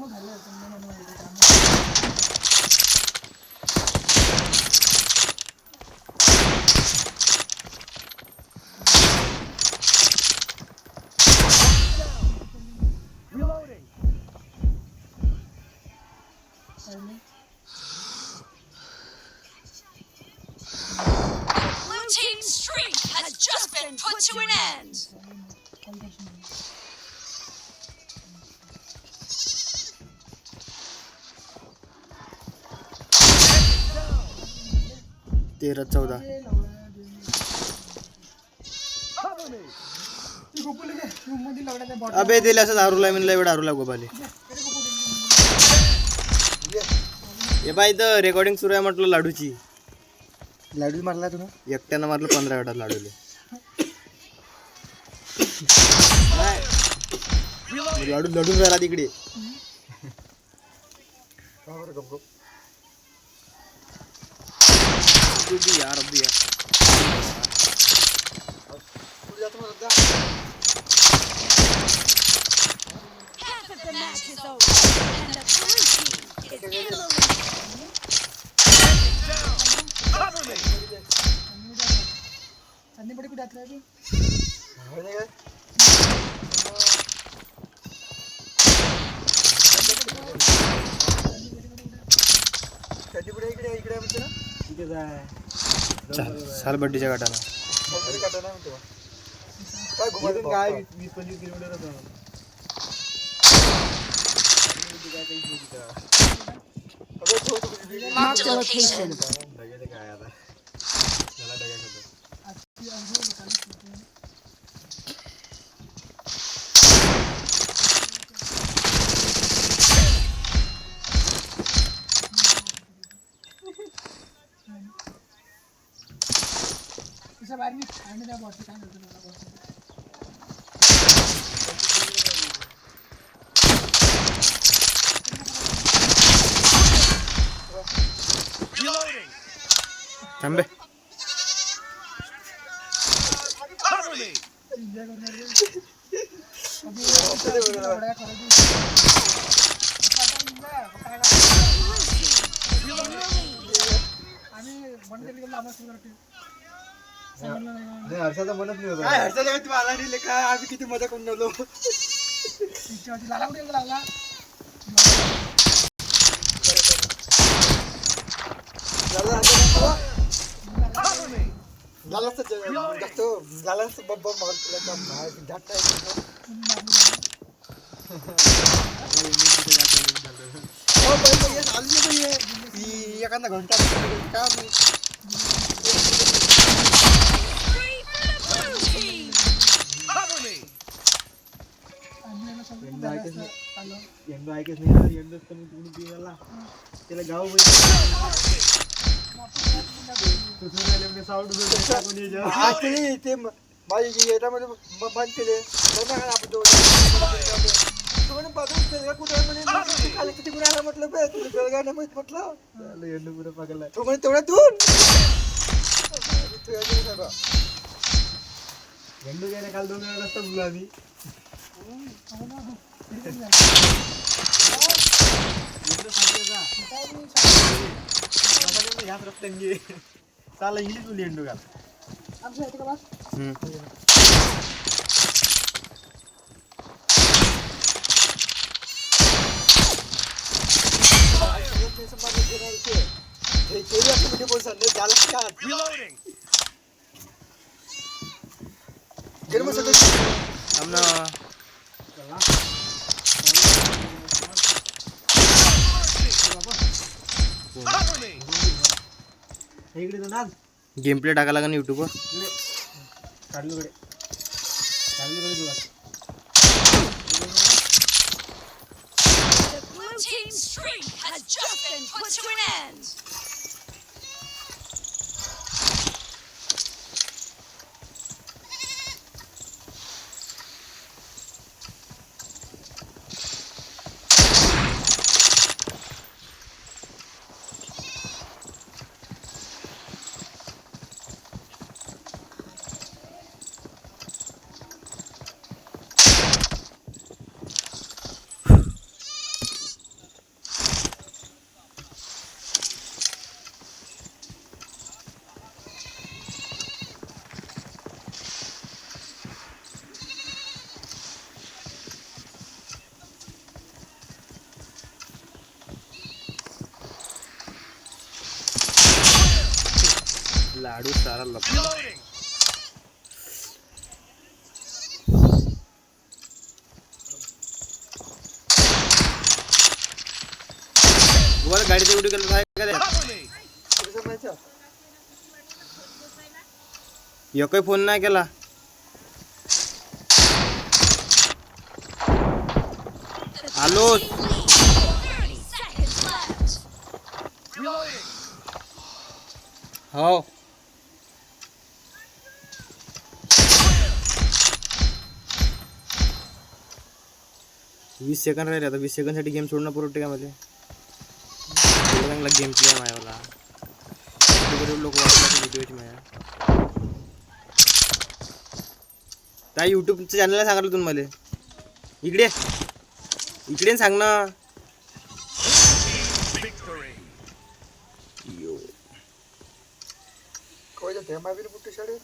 Put to an end. तेरा 14 अबे दिले असं दारूला म्हणलं एवढा दारूला गोबाले हे बाई तर रेकॉर्डिंग सुरू आहे म्हटलं लाडूची लाडू मारला तू ना एकट्यानं मारलं 15 वेळा लाडूले लाडू लढून राहिला तिकडे यार अब्बी यार बड़ी कुछ आता है साल बड्डीच्या गटाला काय 20-25 किलोमीटर Mark the location. थांबे हर्षाचा म्हणत नाही होता काय हर्षाला तू आला नाही काय आम्ही किती मजा करून आलो एखादा घंटा काय ಎಂಡು ಆಯ್ಕೆ ಸ್ನೇಹಿತ ಎಂಡು ತಿಂಗಳ त्याला गाव ते माझी याच्यामध्ये बंद केले किती कुठे आला म्हटलं बेळगाव नाही माहित म्हटलं एंडू कुठे पकडला तो म्हणे तेवढ्या दूर एंडू गेला काल 2 वेळा रस्ता बोललो आम्ही चाल इंग्लिश बोली एंडू का गेम प्ले टाका लागेल यूट्यूबवर लाडू सारा लपला. वर गाडीचं उडी केलं आहे का रे? पुढच्या मॅचच्या एकही फोन नाही केला. आलो. 30 seconds left. हो. वीस सेकंड राहिले आता. 20 सेकंड साठी गेम सोडणं पुरवते का मला? चांगला गेम प्ले आहे माझ्यावाला. लोक वाचतात व्हिडिओची माझ्या. त्या युट्यूबच्या चॅनलला सांगितलं तुम्ही मला. इकडे इकडे सांग ना. कवायच्या थेंबा बी पुट्टी शाळे